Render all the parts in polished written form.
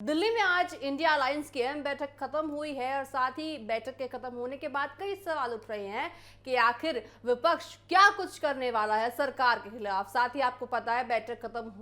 दिल्ली में आज India alliance की अहम बैठक खत्म हुई है और साथ ही बैठक के खत्म होने के बाद कई सवाल उठ रहे हैं कि आखिर विपक्ष क्या कुछ करने वाला है सरकार के खिलाफ। साथ ही आपको पता है बैठक खत्म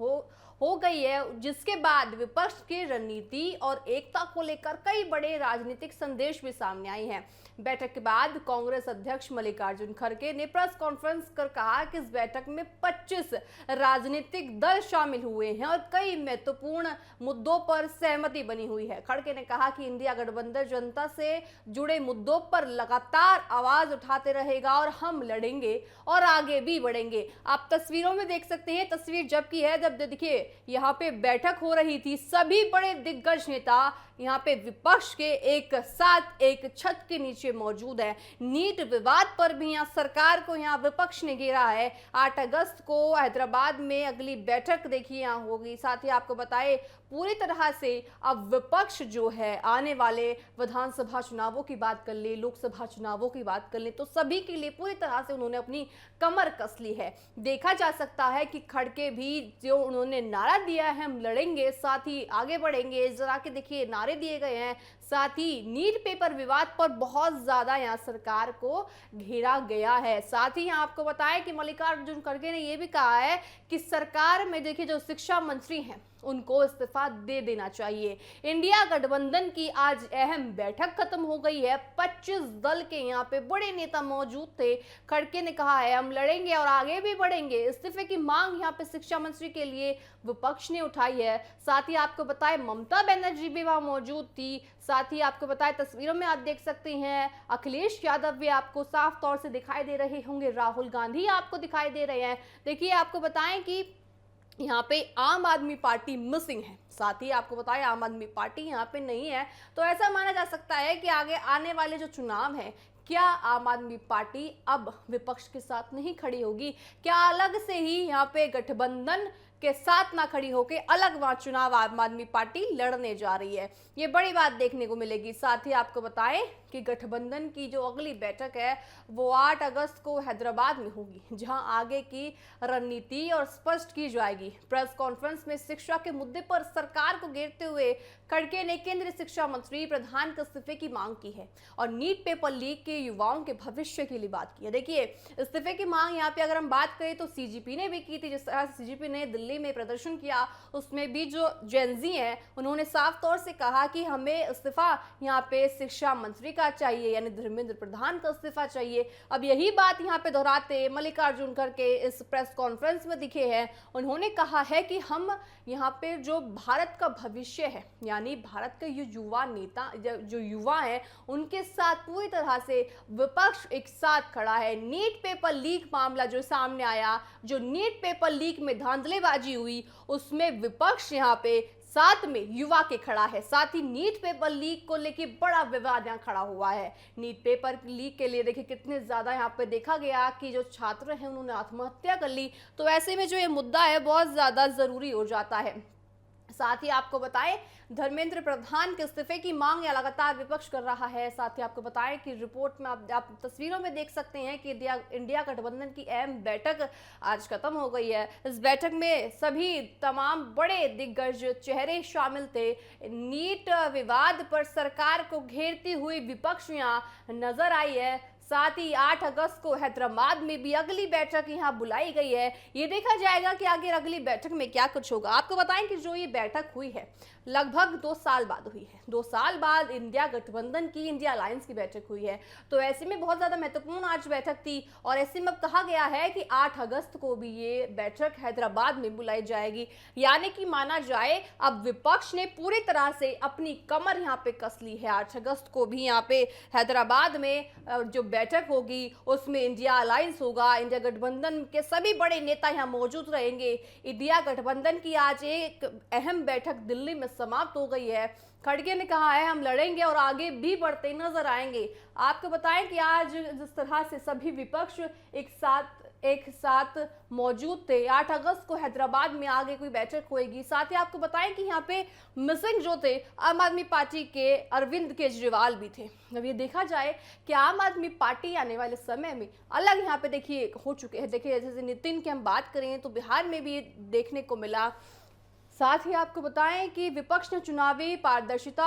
हो गई है, जिसके बाद विपक्ष की रणनीति और एकता को लेकर कई बड़े राजनीतिक संदेश भी सामने आई हैं। बैठक के बाद कांग्रेस अध्यक्ष मल्लिकार्जुन खड़गे ने प्रेस कॉन्फ्रेंस कर कहा कि इस बैठक में 25 राजनीतिक दल शामिल हुए हैं और कई महत्वपूर्ण मुद्दों पर सहमति बनी हुई है। खड़गे ने कहा कि इंडिया गठबंधन जनता से जुड़े मुद्दों पर लगातार आवाज उठाते रहेगा और हम लड़ेंगे और आगे भी बढ़ेंगे। आप तस्वीरों में देख सकते हैं, तस्वीर जब की है, जब देखिए यहाँ पे बैठक हो रही थी, सभी बड़े दिग्गज नेता यहाँ पे विपक्ष के एक साथ एक छत के नीचे मौजूद है। नीट विवाद पर भी यहाँ सरकार को यहाँ विपक्ष ने घेरा है। 8 अगस्त को हैदराबाद में अगली बैठक देखिए यहाँ होगी। साथ ही आपको बताएं पूरी तरह से अब विपक्ष जो है आने वाले विधानसभा चुनावों की बात कर ले, लोकसभा चुनावों की बात कर ले, तो सभी के लिए पूरी तरह से उन्होंने अपनी कमर कस ली है। देखा जा सकता है कि खड़गे भी जो उन्होंने नारा दिया है, हम लड़ेंगे साथ ही आगे बढ़ेंगे, जरा के देखिए नारे दिए गए हैं। साथ ही नीट पेपर विवाद पर बहुत ज्यादा यहाँ सरकार को घेरा गया है। साथ ही यहाँ आपको बताएं कि मल्लिकार्जुन खड़गे ने यह भी कहा है कि सरकार में देखिए जो शिक्षा मंत्री हैं उनको इस्तीफा दे देना चाहिए। इंडिया गठबंधन की आज अहम बैठक खत्म हो गई है। 25 दल के यहाँ पे बड़े नेता मौजूद थे। खड़गे ने कहा है हम लड़ेंगे और आगे भी बढ़ेंगे। इस्तीफे की मांग यहाँ पे शिक्षा मंत्री के लिए विपक्ष ने उठाई है। साथ ही आपको बताएं ममता बनर्जी भी वहां मौजूद थी। साथ ही आपको बताएं तस्वीरों में आप देख सकते हैं अखिलेश यादव भी आपको साफ तौर से दिखाई दे रहे होंगे, राहुल गांधी आपको दिखाई दे रहे हैं। देखिए आपको बताएं कि यहाँ पे आम आदमी पार्टी मिसिंग है। साथ ही आपको बताएं आम आदमी पार्टी यहाँ पे नहीं है, तो ऐसा माना जा सकता है कि आगे आने वाले जो चुनाव है, क्या आम आदमी पार्टी अब विपक्ष के साथ नहीं खड़ी होगी? क्या अलग से ही यहाँ पे गठबंधन के साथ ना खड़ी होकर अलग वहां चुनाव आम आदमी पार्टी लड़ने जा रही है? ये बड़ी बात देखने को मिलेगी। साथ ही आपको बताएं कि गठबंधन की जो अगली बैठक है वो 8 अगस्त को हैदराबाद में होगी, जहां आगे की रणनीति और स्पष्ट की जाएगी। प्रेस कॉन्फ्रेंस में शिक्षा के मुद्दे पर सरकार को घेरते हुए खड़गे ने केंद्रीय शिक्षा मंत्री प्रधान के इस्तीफे की मांग की है और नीट पेपर लीक के युवाओं के भविष्य के लिए बात की है। देखिए इस्तीफे की मांग यहाँ पे अगर हम बात करें तो सीजीपी ने भी की थी। जिस तरह से सीजीपी ने दिल्ली में प्रदर्शन किया, उसमें भी जो जेनजी हैं उन्होंने साफ तौर से कहा कि हमें इस्तीफा यहाँ पे शिक्षा मंत्री का चाहिए, यानी धर्मेंद्र प्रधान का इस्तीफा चाहिए। अब यही बात यहाँ पे दोहराते मल्लिकार्जुन खड़गे इस प्रेस कॉन्फ्रेंस में दिखे हैं। उन्होंने कहा है कि हम यहाँ पे जो भारत का भविष्य है, यानी भारत के ये युवा नेता जो युवा हैं उनके साथ पूरी तरह से विपक्ष एक साथ खड़ा है। नीट पेपर लीक मामला जो सामने आया, जो नीट पेपर लीक में धांधलेबाजी हुई, उसमें विपक्ष यहाँ पे साथ में युवा के खड़ा है। साथ ही नीट पेपर लीक को लेकर बड़ा विवाद यहाँ खड़ा हुआ है। नीट पेपर लीक के लिए देखिए कितने ज्यादा यहाँ पे देखा गया कि जो छात्र हैं उन्होंने आत्महत्या कर ली, तो ऐसे में जो ये मुद्दा है बहुत ज्यादा जरूरी हो जाता है। साथ ही आपको बताएं धर्मेंद्र प्रधान के इस्तीफे की मांग या लगातार विपक्ष कर रहा है। साथ ही आपको बताएं कि रिपोर्ट में आप तस्वीरों में देख सकते हैं कि इंडिया गठबंधन की अहम बैठक आज खत्म हो गई है। इस बैठक में सभी तमाम बड़े दिग्गज चेहरे शामिल थे। नीट विवाद पर सरकार को घेरती हुई विपक्ष यहाँ नजर आई है। साथ ही 8 अगस्त को हैदराबाद में भी अगली बैठक यहाँ बुलाई गई है। ये देखा जाएगा कि आगे अगली बैठक में क्या कुछ होगा। आपको बताएं कि जो ये बैठक हुई है लगभग 2 साल बाद हुई है। 2 साल बाद इंडिया गठबंधन की इंडिया अलायंस की बैठक हुई है, तो ऐसे में बहुत ज्यादा महत्वपूर्ण आज बैठक थी और ऐसे में अब कहा गया है कि 8 अगस्त को भी ये बैठक हैदराबाद में बुलाई जाएगी। यानी कि माना जाए अब विपक्ष ने पूरी तरह से अपनी कमर यहाँ पे कस ली है। 8 अगस्त को भी यहाँ पे हैदराबाद में जो बैठक होगी उसमें इंडिया अलायंस होगा। इंडिया गठबंधन के सभी बड़े नेता यहाँ मौजूद रहेंगे। इंडिया गठबंधन की आज एक अहम बैठक दिल्ली में समाप्त हो गई है। खड़गे ने कहा है हम लड़ेंगे और आगे भी बढ़ते नजर आएंगे। आपको बताएं कि आज जिस तरह से सभी विपक्ष एक साथ मौजूद थे, 8 अगस्त को हैदराबाद में आगे कोई बैठक होगी। साथ ही आपको बताएं कि यहाँ पे मिसिंग जो थे आम आदमी पार्टी के अरविंद केजरीवाल भी थे। अब ये देखा जाए कि आम आदमी पार्टी आने वाले समय में अलग यहाँ पे देखिए हो चुके हैं। देखिए जैसे नितिन की हम बात करें तो बिहार में भी देखने को मिला। साथ ही आपको बताएं कि विपक्ष ने चुनावी पारदर्शिता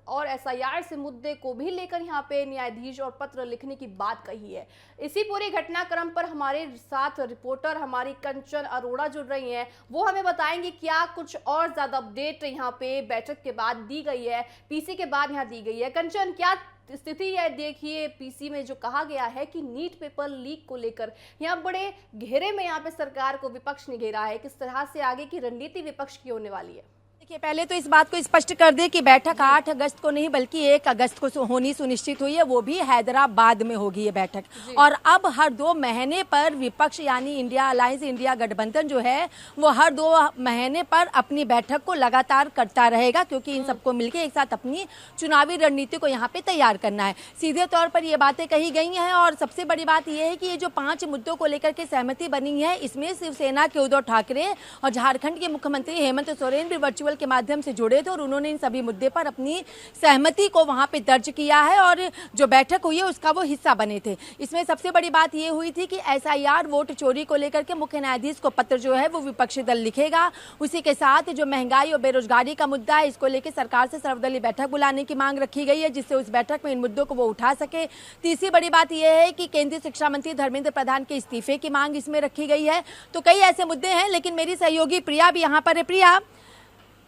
और एसआईआर से मुद्दे को भी लेकर यहां पे न्यायाधीश और पत्र लिखने की बात कही है। इसी पूरे घटनाक्रम पर हमारे साथ रिपोर्टर हमारी कंचन अरोड़ा जुड़ रही हैं, वो हमें बताएंगे क्या कुछ और ज्यादा अपडेट यहां पे बैठक के बाद दी गई है, पीसी के बाद यहां दी गई है। कंचन, क्या स्थिति है? देखिए, पीसी में जो कहा गया है कि नीट पेपर लीक को लेकर यहाँ बड़े घेरे में यहाँ पे सरकार को विपक्ष ने घेरा है, किस तरह से आगे की रणनीति विपक्ष की होने वाली है? देखिए, पहले तो इस बात को स्पष्ट कर दे कि बैठक 8 अगस्त को नहीं बल्कि 1 अगस्त को होनी सुनिश्चित हुई है, वो भी हैदराबाद में होगी ये बैठक। और अब हर 2 महीने पर विपक्ष यानी इंडिया अलायंस, इंडिया गठबंधन जो है वो हर 2 महीने पर अपनी बैठक को लगातार करता रहेगा, क्योंकि इन सबको मिलकर एक साथ अपनी चुनावी रणनीति को यहाँ पे तैयार करना है। सीधे तौर पर ये बातें कही गई हैं और सबसे बड़ी बात यह है कि ये जो 5 मुद्दों को लेकर के सहमति बनी है, इसमें शिवसेना के उद्धव ठाकरे और झारखंड के मुख्यमंत्री हेमंत सोरेन भी वर्चुअल के माध्यम से जुड़े थे और उन्होंने इन सभी मुद्दे पर अपनी सहमति को वहां पे दर्ज किया है और जो बैठक हुई है उसका वो हिस्सा बने थे। इसमें सबसे बड़ी बात ये हुई थी कि एसआईआर वोट चोरी को लेकर के मुख्य न्यायाधीश को पत्र जो है वो विपक्षी दल लिखेगा। उसी के साथ जो महंगाई और बेरोजगारी का मुद्दा है, इसको लेकर सरकार से सर्वदलीय बैठक बुलाने की मांग रखी गई है, जिससे उस बैठक में इन मुद्दों को वो उठा सके। तीसरी बड़ी बात यह है कि केंद्रीय शिक्षा मंत्री धर्मेंद्र प्रधान के इस्तीफे की मांग इसमें रखी गई है। तो कई ऐसे मुद्दे हैं, लेकिन मेरी सहयोगी प्रिया भी यहाँ पर है। प्रिया,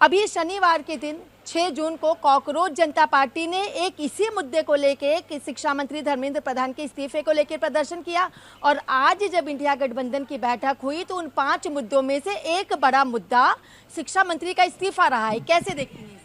अभी शनिवार के दिन 6 जून को कॉकरोच जनता पार्टी ने एक इसी मुद्दे को लेकर शिक्षा मंत्री धर्मेंद्र प्रधान के इस्तीफे को लेकर प्रदर्शन किया और आज जब इंडिया गठबंधन की बैठक हुई तो उन 5 मुद्दों में से एक बड़ा मुद्दा शिक्षा मंत्री का इस्तीफा रहा है। कैसे देखती हैं?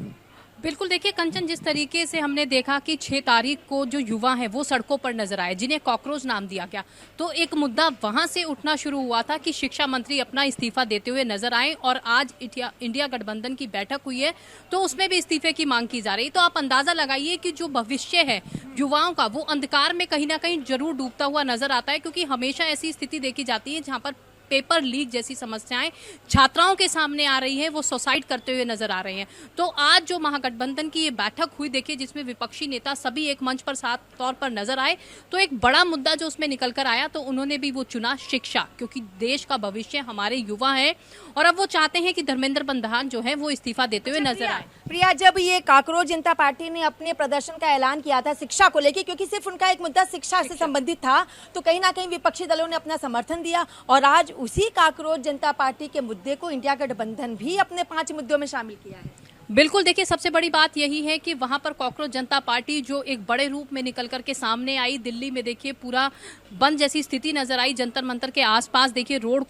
बिल्कुल, देखिए कंचन, जिस तरीके से हमने देखा कि 6 तारीख को जो युवा हैं वो सड़कों पर नजर आए, जिन्हें कॉकरोच नाम दिया गया, तो एक मुद्दा वहां से उठना शुरू हुआ था कि शिक्षा मंत्री अपना इस्तीफा देते हुए नजर आए और आज इंडिया गठबंधन की बैठक हुई है तो उसमें भी इस्तीफे की मांग की जा रही। तो आप अंदाजा लगाइए कि जो भविष्य है युवाओं का वो अंधकार में कहीं ना कहीं जरूर डूबता हुआ नजर आता है, क्योंकि हमेशा ऐसी स्थिति देखी जाती है जहां पर पेपर लीक जैसी समस्याएं छात्राओं के सामने आ रही हैं, वो सुसाइड करते हुए नजर आ रहे हैं। तो आज जो महागठबंधन की ये बैठक हुई, देखिए, जिसमें विपक्षी नेता सभी एक मंच पर साफ तौर पर नजर आए, तो एक बड़ा मुद्दा जो उसमें निकल कर आया तो उन्होंने भी वो चुना शिक्षा, क्योंकि देश का भविष्य हमारे युवा है और अब वो चाहते हैं कि धर्मेंद्र प्रधान जो है वो इस्तीफा देते हुए नजर आए। प्रिया, जब ये कॉकरोच जनता पार्टी ने अपने प्रदर्शन का ऐलान किया था शिक्षा को लेकर, क्योंकि सिर्फ उनका एक मुद्दा शिक्षा से संबंधित था, तो कहीं ना कहीं विपक्षी दलों ने अपना समर्थन दिया और आज उसी कॉकरोच जनता पार्टी के मुद्दे को इंडिया गठबंधन भी अपने 5 मुद्दों में शामिल किया है। बिल्कुल, देखिए, सबसे बड़ी बात यही है कि वहां पर कॉकरोच जनता पार्टी जो एक बड़े रूप में निकल करके सामने आई, दिल्ली में देखिए पूरा बंद जैसी स्थिति नजर आई, जंतर मंतर के आसपास देखिए रूट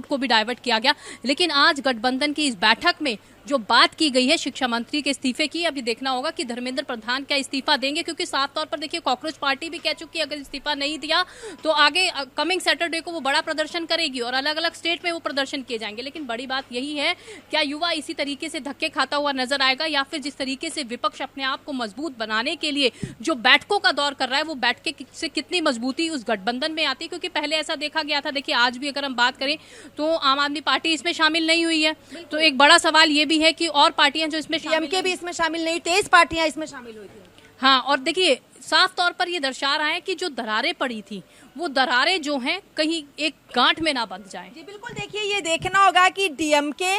को भी डाइवर्ट किया गया। लेकिन आज गठबंधन की इस बैठक में जो बात की गई है शिक्षा मंत्री के इस्तीफे की, अभी देखना होगा कि धर्मेंद्र प्रधान क्या इस्तीफा देंगे, क्योंकि साफ तौर पर देखिए कॉकरोच पार्टी भी कह चुकी है अगर इस्तीफा नहीं दिया तो आगे कमिंग सैटरडे को वो बड़ा प्रदर्शन करेगी और अलग अलग स्टेट में वो प्रदर्शन किए जाएंगे। लेकिन बड़ी बात यही है, क्या युवा इसी तरीके से धक्के खाता हुआ नजर आएगा या फिर जिस तरीके से विपक्ष अपने आप को मजबूत बनाने के लिए जो बैठकों का दौर कर रहा है वो बैठकें से कितनी मजबूती उस गठबंधन में आती है, क्योंकि पहले ऐसा देखा गया था। देखिए, आज भी अगर हम बात करें तो आम आदमी पार्टी इसमें शामिल नहीं हुई है, तो एक बड़ा सवाल ये भी है कि और पार्टियां जो इसमें डीएमके भी इसमें शामिल नहीं, 23 पार्टियां इसमें शामिल हुई थी। हाँ, और देखिए साफ तौर पर ये दर्शा रहा है कि जो दरारें पड़ी थी वो दरारें जो हैं कहीं एक गांठ में ना बंध जाए। जी बिल्कुल, देखिए, ये देखना होगा कि डीएमके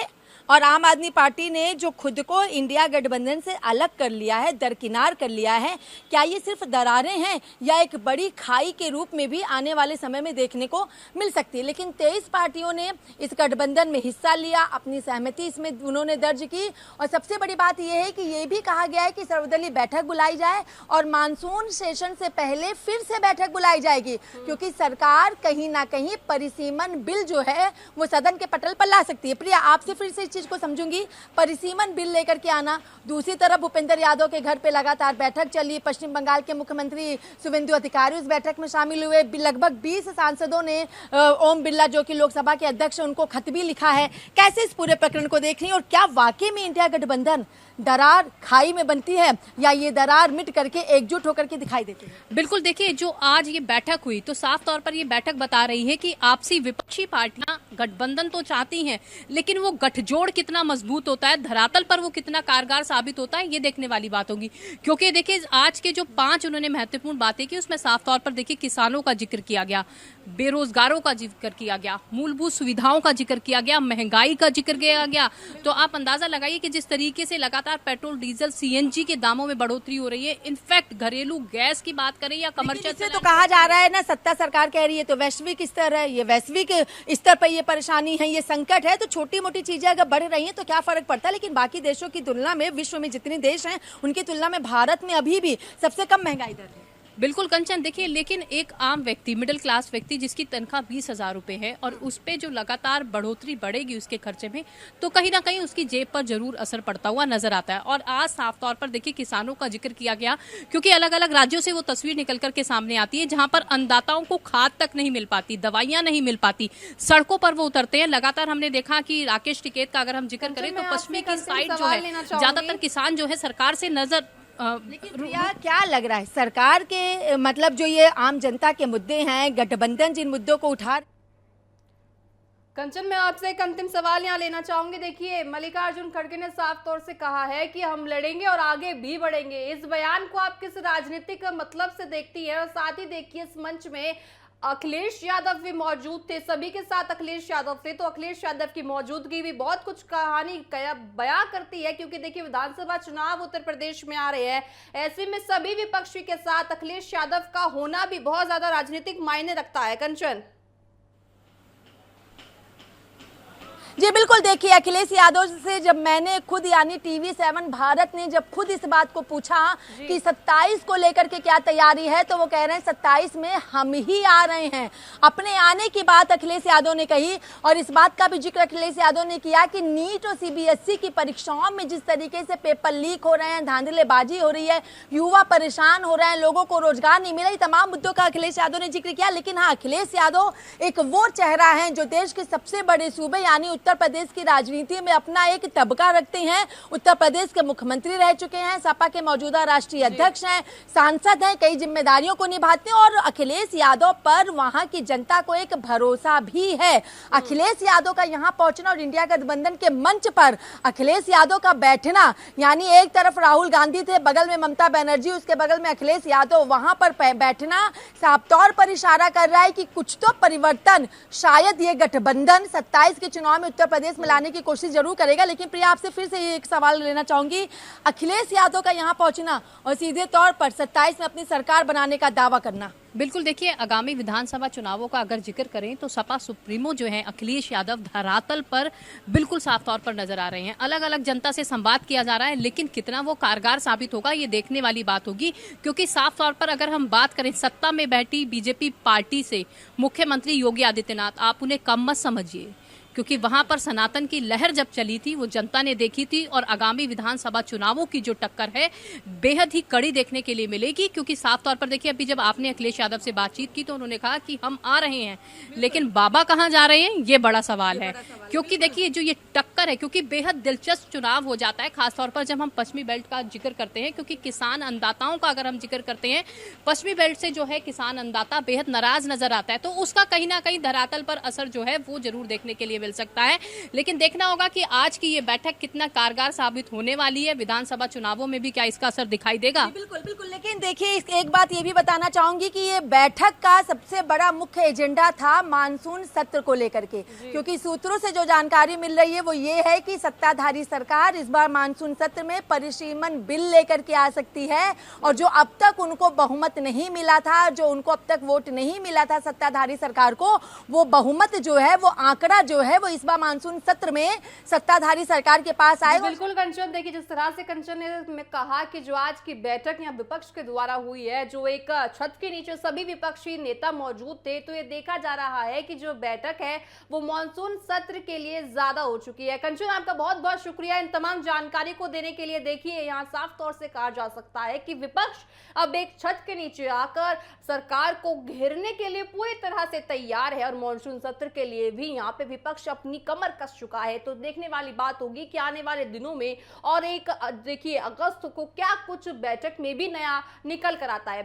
और आम आदमी पार्टी ने जो खुद को इंडिया गठबंधन से अलग कर लिया है, दरकिनार कर लिया है, क्या ये सिर्फ दरारें हैं या एक बड़ी खाई के रूप में भी आने वाले समय में देखने को मिल सकती है। लेकिन 23 पार्टियों ने इस गठबंधन में हिस्सा लिया, अपनी सहमति इसमें उन्होंने दर्ज की और सबसे बड़ी बात यह है कि ये भी कहा गया है कि सर्वदलीय बैठक बुलाई जाए और मानसून सेशन से पहले फिर से बैठक बुलाई जाएगी, क्योंकि सरकार कहीं ना कहीं परिसीमन बिल जो है वो सदन के पटल पर ला सकती है। प्रिया, आपसे फिर से चीज को समझूंगी, परिसीमन बिल लेकर के आना, दूसरी तरफ भूपेंद्र यादव के घर पे लगातार बैठक चली, पश्चिम बंगाल के मुख्यमंत्री शुभेंदु अधिकारी उस बैठक में शामिल हुए, लगभग 20 सांसदों ने ओम बिरला जो कि लोकसभा के अध्यक्ष उनको खत भी लिखा है। कैसे इस पूरे प्रकरण को देख रही हैं और क्या वाकई में इंडिया गठबंधन दरार खाई में बनती है या ये दरार मिट करके एकजुट होकर के दिखाई देती है? बिल्कुल, देखिए, जो आज ये बैठक हुई तो साफ तौर पर ये बैठक बता रही है कि आपसी विपक्षी पार्टियां गठबंधन तो चाहती हैं, लेकिन वो गठजोड़ कितना मजबूत होता है, धरातल पर वो कितना कारगर साबित होता है, ये देखने वाली बात होगी। क्योंकि देखिए आज के जो 5 उन्होंने महत्वपूर्ण बातें की उसमें साफ तौर पर देखिए किसानों का जिक्र किया गया, बेरोजगारों का जिक्र किया गया, मूलभूत सुविधाओं का जिक्र किया गया, महंगाई का जिक्र किया गया। तो आप अंदाजा लगाइए कि जिस तरीके से लगातार पेट्रोल, डीजल, सीएनजी के दामों में बढ़ोतरी हो रही है, इनफैक्ट घरेलू गैस की बात करें या कमर्शियल, तो कहा जा रहा है ना, सत्ता सरकार कह रही है तो वैश्विक स्तर है, ये वैश्विक स्तर पर ये परेशानी है, ये संकट है, तो छोटी मोटी चीजें अगर बढ़ रही हैं तो क्या फर्क पड़ता है। लेकिन बाकी देशों की तुलना में, विश्व में जितने देश हैं उनकी तुलना में भारत में अभी भी सबसे कम महंगाई दर है। बिल्कुल कंचन, देखिए, लेकिन एक आम व्यक्ति, मिडिल क्लास व्यक्ति जिसकी तनख्वाह 20,000 रुपए है और उस पे जो लगातार बढ़ोतरी बढ़ेगी उसके खर्चे में, तो कहीं ना कहीं उसकी जेब पर जरूर असर पड़ता हुआ नजर आता है। और आज साफ तौर पर देखिए किसानों का जिक्र किया गया, क्योंकि अलग अलग राज्यों से वो तस्वीर निकल करके सामने आती है जहां पर अन्नदाताओं को खाद तक नहीं मिल पाती, दवाइयां नहीं मिल पाती, सड़कों पर वो उतरते हैं। लगातार हमने देखा कि राकेश टिकैत का अगर हम जिक्र करें तो पश्चिमी की साइड जो है ज्यादातर किसान जो है सरकार से नजर। लेकिन प्रिया, क्या लग रहा है सरकार के मतलब जो ये आम जनता के मुद्दे हैं, गठबंधन जिन मुद्दों को उठा। कंचन, मैं आपसे एक अंतिम सवाल यहाँ लेना चाहूंगी। देखिए, मल्लिकार्जुन खड़गे ने साफ तौर से कहा है कि हम लड़ेंगे और आगे भी बढ़ेंगे। इस बयान को आप किस राजनीतिक मतलब से देखती है? और साथ ही देखिए, इस मंच में अखिलेश यादव भी मौजूद थे, सभी के साथ अखिलेश यादव थे, तो अखिलेश यादव की मौजूदगी भी बहुत कुछ कहानी बयां करती है। क्योंकि देखिए, विधानसभा चुनाव उत्तर प्रदेश में आ रहे हैं, ऐसे में सभी विपक्षी के साथ अखिलेश यादव का होना भी बहुत ज्यादा राजनीतिक मायने रखता है। कंचन जी बिल्कुल, देखिए अखिलेश यादव से जब मैंने खुद यानी TV7 भारत ने जब खुद इस बात को पूछा कि 27 को लेकर के क्या तैयारी है, तो वो कह रहे हैं 27 में हम ही आ रहे हैं। अपने आने की बात अखिलेश यादव ने कही और इस बात का भी जिक्र अखिलेश यादव ने किया कि नीट और CBSE की परीक्षाओं में जिस तरीके से पेपर लीक हो रहे हैं, धांधलेबाजी हो रही है, युवा परेशान हो रहे हैं, लोगों को रोजगार नहीं मिला, ये तमाम मुद्दों का अखिलेश यादव ने जिक्र किया। लेकिन हाँ, अखिलेश यादव एक वो चेहरा है जो देश के सबसे बड़े सूबे यानी उत्तर प्रदेश की राजनीति में अपना एक तबका रखते हैं। उत्तर प्रदेश के मुख्यमंत्री रह चुके हैं, सपा के मौजूदा राष्ट्रीय अध्यक्ष हैं, सांसद हैं, कई जिम्मेदारियों को निभाते हैं और अखिलेश यादव पर वहां की जनता को एक भरोसा भी है। अखिलेश यादव का यहां पहुंचना और इंडिया गठबंधन के मंच पर अखिलेश यादव का बैठना, यानी एक तरफ राहुल गांधी थे, बगल में ममता बनर्जी, उसके बगल में अखिलेश यादव, वहां पर बैठना साफ तौर पर इशारा कर रहा है कि कुछ तो परिवर्तन शायद ये गठबंधन 27 के चुनाव में उत्तर प्रदेश में लाने की कोशिश जरूर करेगा। लेकिन प्रिया, आपसे फिर से एक सवाल लेना चाहूंगी, अखिलेश यादव का यहां पहुंचना और सीधे तौर पर 27 में अपनी सरकार बनाने का दावा करना। बिल्कुल, देखिए, आगामी विधानसभा चुनावों का अगर जिक्र करें तो सपा सुप्रीमो जो है अखिलेश यादव धरातल पर बिल्कुल साफ तौर पर नजर आ रहे हैं। अलग अलग जनता से संवाद किया जा रहा है, लेकिन कितना वो कारगर साबित होगा ये देखने वाली बात होगी। क्योंकि साफ तौर पर अगर हम बात करें सत्ता में बैठी बीजेपी पार्टी से मुख्यमंत्री योगी आदित्यनाथ, आप उन्हें कम मत समझिए, क्योंकि वहां पर सनातन की लहर जब चली थी वो जनता ने देखी थी। और आगामी विधानसभा चुनावों की जो टक्कर है बेहद ही कड़ी देखने के लिए मिलेगी। क्योंकि साफ तौर पर देखिए, अभी जब आपने अखिलेश यादव से बातचीत की तो उन्होंने कहा कि हम आ रहे हैं, लेकिन बाबा कहां जा रहे हैं ये बड़ा सवाल है। क्योंकि देखिए, जो ये टक्कर है, क्योंकि बेहद दिलचस्प चुनाव हो जाता है, खासतौर पर जब हम पश्चिमी बेल्ट का जिक्र करते हैं। क्योंकि किसान अन्नदाताओं का अगर हम जिक्र करते हैं, पश्चिमी बेल्ट से जो है किसान अन्नदाता बेहद नाराज नजर आता है, तो उसका कहीं ना कहीं धरातल पर असर जो है वो जरूर देखने के लिए मिल सकता है। लेकिन देखना होगा कि आज की ये बैठक कितना कारगर साबित होने वाली है। विधानसभा चुनावों में भी क्या इसका असर दिखाई देगा? बिल्कुल बिल्कुल। लेकिन देखिए, एक बात ये भी बताना चाहूंगी कि ये बैठक का सबसे बड़ा मुख्य एजेंडा था मानसून सत्र को लेकर के, क्योंकि सूत्रों से जो जानकारी मिल रही है वो ये है कि सत्ताधारी सरकार इस बार मानसून सत्र में परिसीमन बिल लेकर के आ सकती है। और जो अब तक उनको बहुमत नहीं मिला था, जो उनको अब तक वोट नहीं मिला था सत्ताधारी सरकार को, वो बहुमत जो है, वो आंकड़ा जो है, वो इस बार मानसून सत्र में सत्ताधारी सरकार के पास आएगा। बिल्कुल कंचन, देखिए जिस तरह से कंचन ने कहा कि जो आज की बैठक यहाँ विपक्ष के द्वारा हुई है, जो एक छत के नीचे सभी विपक्षी नेता मौजूद थे, तो ये देखा जा रहा है कि जो बैठक है वो मानसून सत्र के लिए ज्यादा हो चुकी है। कंचन, आपका बहुत बहुत शुक्रिया इन तमाम जानकारी को देने के लिए। देखिए, यहाँ साफ तौर से कहा जा सकता है कि विपक्ष अब एक छत के नीचे आकर सरकार को घेरने के लिए पूरी तरह से तैयार है और मानसून सत्र के लिए भी यहाँ पे विपक्ष अपनी कमर कस चुका है। तो देखने वाली बात होगी कि आने वाले दिनों में और एक देखिए अगस्त को क्या कुछ बैठक में भी नया निकल कर आता है।